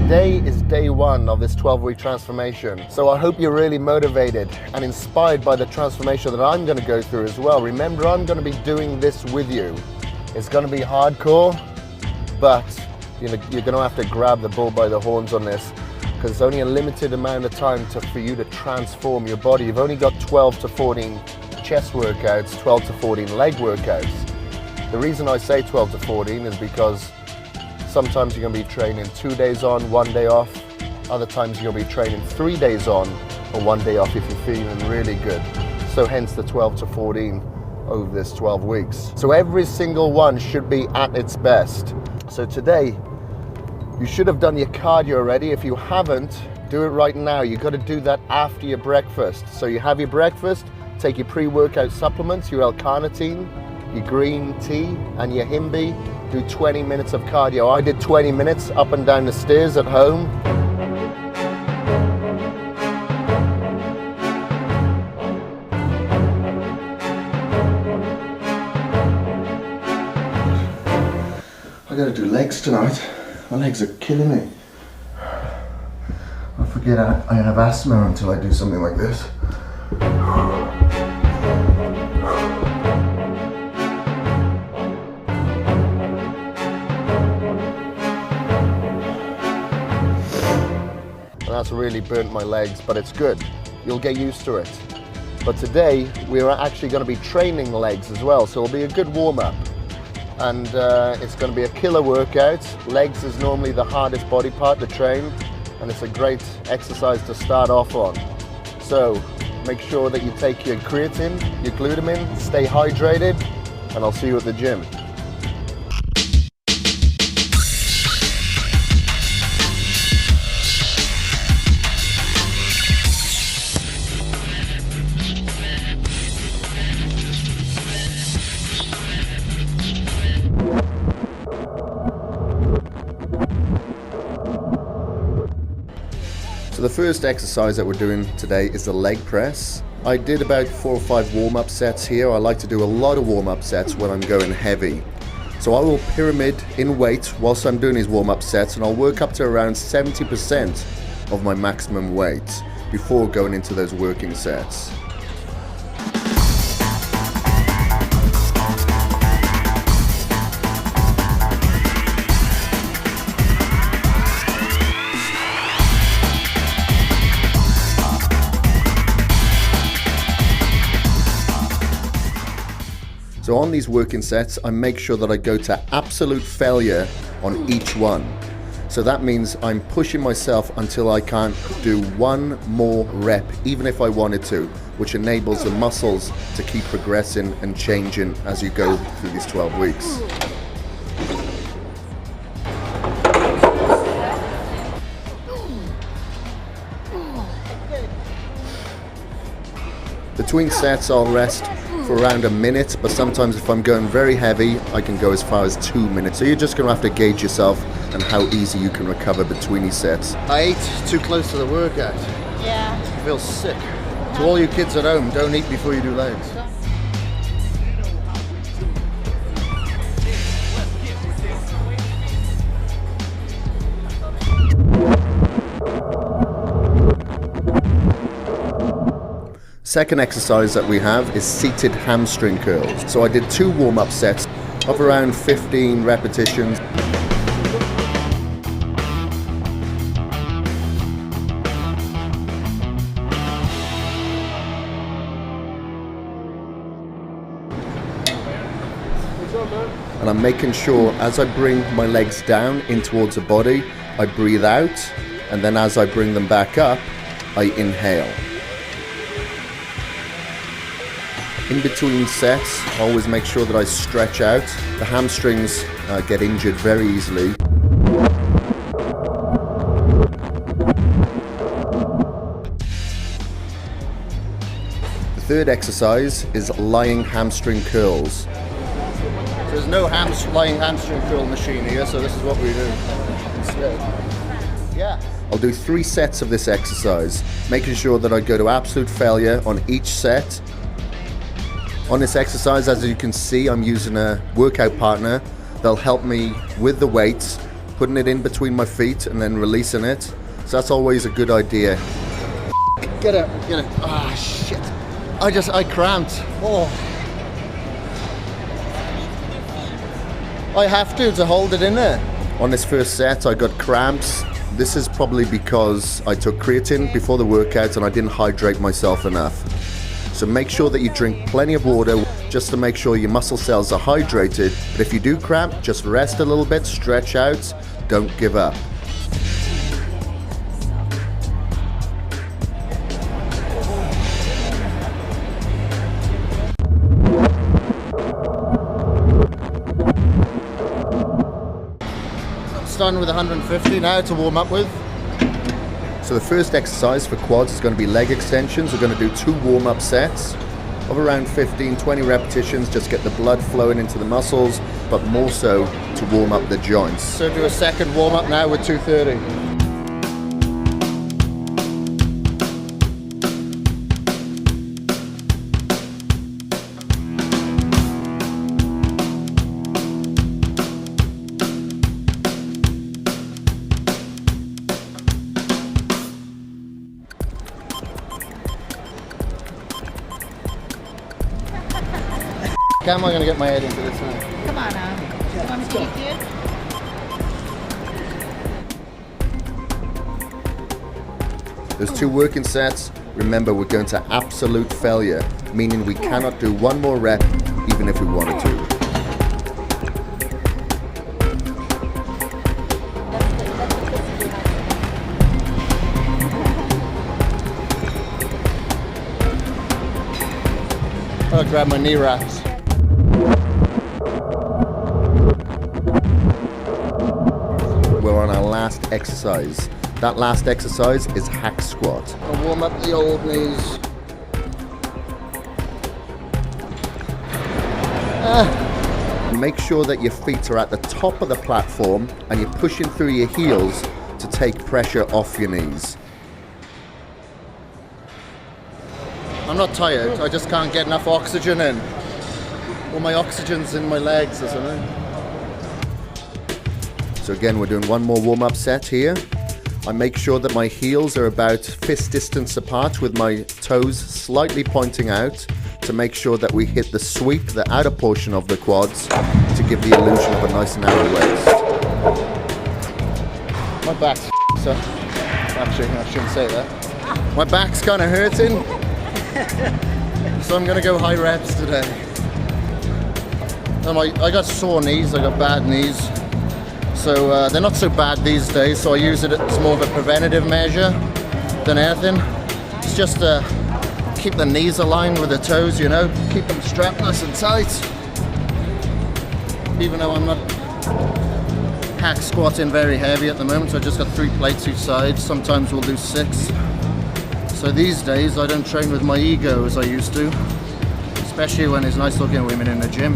Today is day one of this 12-week transformation. So I hope you're really motivated and inspired by the transformation that I'm going to go through as well. Remember, I'm going to be doing this with you. It's going to be hardcore, but you're going to have to grab the bull by the horns on this, because it's only a limited amount of time for you to transform your body. You've only got 12 to 14 chest workouts, 12 to 14 leg workouts. The reason I say 12 to 14 is because sometimes you're going to be training 2 days on, 1 day off. Other times you're going to be training 3 days on and 1 day off if you're feeling really good. So hence the 12 to 14 over this 12 weeks. So every single one should be at its best. So today, you should have done your cardio already. If you haven't, do it right now. You've got to do that after your breakfast. So you have your breakfast, take your pre-workout supplements, your L-carnitine, your green tea, and your Himbi. Do 20 minutes of cardio. I did 20 minutes up and down the stairs at home. I gotta do legs tonight. My legs are killing me. I forget I have asthma until I do something like this. That's really burnt my legs, but it's good. You'll get used to it. But today, we're actually going to be training legs as well, so it'll be a good warm-up. And it's going to be a killer workout. Legs is normally the hardest body part to train, and it's a great exercise to start off on. So make sure that you take your creatine, your glutamine, stay hydrated, and I'll see you at the gym. So the first exercise that we're doing today is the leg press. I did about 4 or 5 warm-up sets here. I like to do a lot of warm-up sets when I'm going heavy. So I will pyramid in weight whilst I'm doing these warm-up sets, and I'll work up to around 70% of my maximum weight before going into those working sets. So on these working sets, I make sure that I go to absolute failure on each one. So that means I'm pushing myself until I can't do one more rep, even if I wanted to, which enables the muscles to keep progressing and changing as you go through these 12 weeks. Between sets, I'll rest for around a minute, but sometimes if I'm going very heavy, I can go as far as 2 minutes. So you're just going to have to gauge yourself and how easy you can recover between these sets. I ate too close to the workout. Yeah. I feel sick. To all you kids at home, don't eat before you do legs. Second exercise that we have is seated hamstring curls. So I did 2 warm-up sets of around 15 repetitions. And I'm making sure as I bring my legs down in towards the body, I breathe out, and then as I bring them back up, I inhale. In between sets, always make sure that I stretch out. The hamstrings get injured very easily. The third exercise is lying hamstring curls. There's no lying hamstring curl machine here, so this is what we do instead. Yeah. I'll do 3 sets of this exercise, making sure that I go to absolute failure on each set. On this exercise, as you can see, I'm using a workout partner. They'll help me with the weights putting it in between my feet and then releasing it. So that's always a good idea. Get it, get it. Ah, shit. I cramped. Oh. I have to hold it in there. On this first set, I got cramps. This is probably because I took creatine before the workout and I didn't hydrate myself enough. So make sure that you drink plenty of water just to make sure your muscle cells are hydrated. But if you do cramp, just rest a little bit, stretch out, don't give up. Starting with 150 now to warm up with. So the first exercise for quads is going to be leg extensions. We're going to do 2 warm-up sets of around 15-20 repetitions, just get the blood flowing into the muscles, but more so to warm up the joints. So do a second warm-up now with 230. How am I going to get my head into this now? Come on now. You want me to take you? There's 2 working sets. Remember, we're going to absolute failure, meaning we cannot do 1 more rep even if we wanted to. I'll grab my knee wraps. We're on our last exercise. That last exercise is hack squat. I'll warm up the old knees. Make sure that your feet are at the top of the platform and you're pushing through your heels to take pressure off your knees. I'm not tired, I just can't get enough oxygen in. Well, my oxygen's in my legs or something. So again, we're doing 1 more warm-up set here. I make sure that my heels are about fist distance apart with my toes slightly pointing out to make sure that we hit the sweep, the outer portion of the quads, to give the illusion of a nice narrow waist. My back's so actually, I shouldn't say that. My back's kind of hurting, so I'm going to go high reps today. I got sore knees, I got bad knees. So they're not so bad these days, so I use it as more of a preventative measure than anything. It's just to keep the knees aligned with the toes, you know, keep them strapped nice and tight. Even though I'm not hack squatting very heavy at the moment, so I just got 3 plates each side. Sometimes we'll do 6. So these days I don't train with my ego as I used to, especially when there's nice looking women in the gym.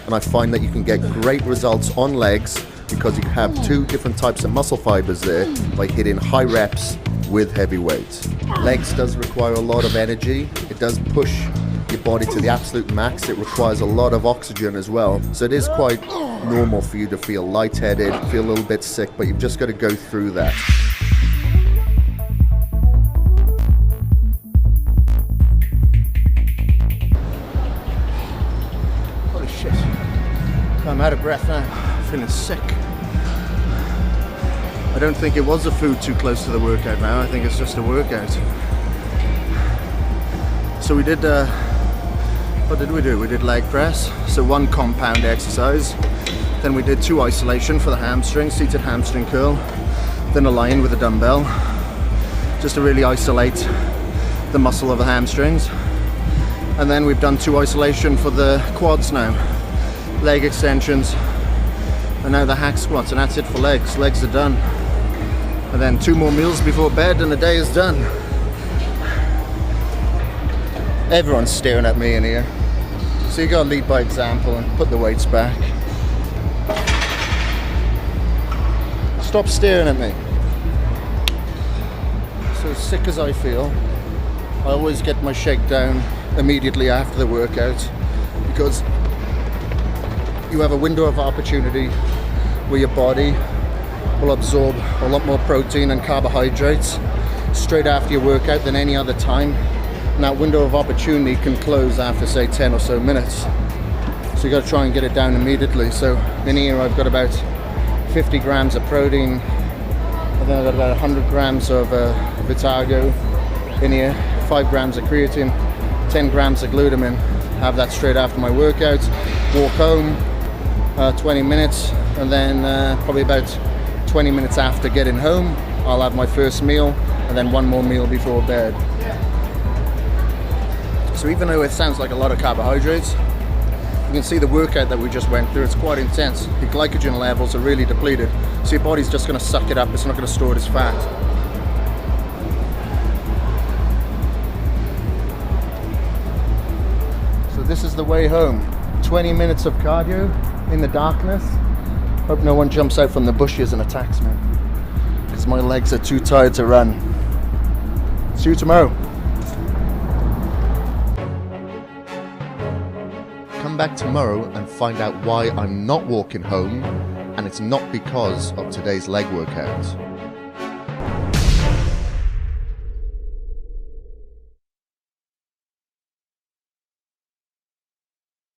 And I find that you can get great results on legs because you have 2 different types of muscle fibers there by hitting high reps with heavy weights. Legs does require a lot of energy. It does push your body to the absolute max. It requires a lot of oxygen as well. So it is quite normal for you to feel lightheaded, feel a little bit sick, but you've just got to go through that. I'm out of breath now, feeling sick. I don't think it was the food too close to the workout now, I think it's just a workout. So we did, what did we do? We did leg press, so 1 compound exercise. Then we did 2 isolation for the hamstring, seated hamstring curl. Then a line with a dumbbell, just to really isolate the muscle of the hamstrings. And then we've done 2 isolation for the quads now. Leg extensions, and now the hack squats, and that's it for legs. Legs are done. And then 2 more meals before bed and the day is done. Everyone's staring at me in here. So you gotta lead by example and put the weights back. Stop staring at me. So sick as I feel, I always get my shakedown immediately after the workout because you have a window of opportunity where your body will absorb a lot more protein and carbohydrates straight after your workout than any other time. And that window of opportunity can close after, say, 10 or so minutes. So you got to try and get it down immediately. So in here I've got about 50 grams of protein, and then I've got about 100 grams of Vitago in here, 5 grams of creatine, 10 grams of glutamine. Have that straight after my workouts. Walk home, 20 minutes, and then probably about 20 minutes after getting home, I'll have my first meal, and then one more meal before bed. So even though it sounds like a lot of carbohydrates, you can see the workout that we just went through, it's quite intense. Your glycogen levels are really depleted, so your body's just going to suck it up, it's not going to store it as fat. So this is the way home. 20 minutes of cardio in the darkness. Hope no one jumps out from the bushes and attacks me, because my legs are too tired to run. See you tomorrow. Come back tomorrow and find out why I'm not walking home, and it's not because of today's leg workout.